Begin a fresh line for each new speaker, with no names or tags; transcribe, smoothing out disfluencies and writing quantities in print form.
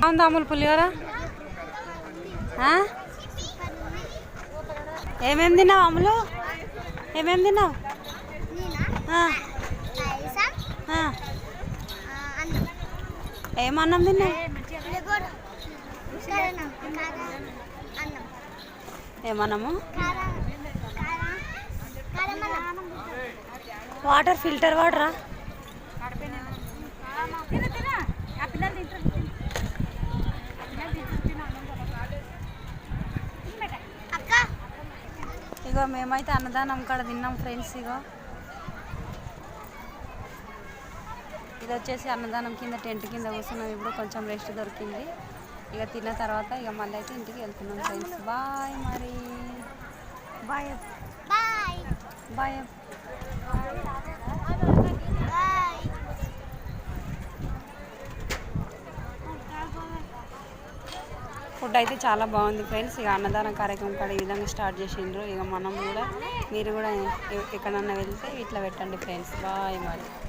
బాగుందా అమ్ములు పులిహోర? ఏమేమి తిన్నావు అమ్ములు? ఏమేమి తిన్నావు? ఏమన్నం తిన్నావు? ఏమన్నాము? Water filter వాటరా? ఇగో మేమైతే అన్నదానం కాడ తిన్నాం ఫ్రెండ్స్. ఇగో ఇది వచ్చేసి అన్నదానం కింద టెంట్ కింద కూర్చున్నాం. ఇప్పుడు కొంచెం రెస్ట్ దొరికింది. ఇక తిన్న తర్వాత ఇక మళ్ళీ అయితే ఇంటికి వెళ్తున్నాం ఫ్రెండ్స్. బాయ్ మరి. Bye bye bye. ఫుడ్ అయితే చాలా బాగుంది ఫ్రెండ్స్. ఇక అన్నదాన కార్యక్రమం కూడా ఈ విధంగా స్టార్ట్ చేసిండ్రు. ఇక మనం కూడా మీరు కూడా ఎక్కడన్నా వెళ్తే ఇట్లా పెట్టండి ఫ్రెండ్స్. బాయ్ మరి.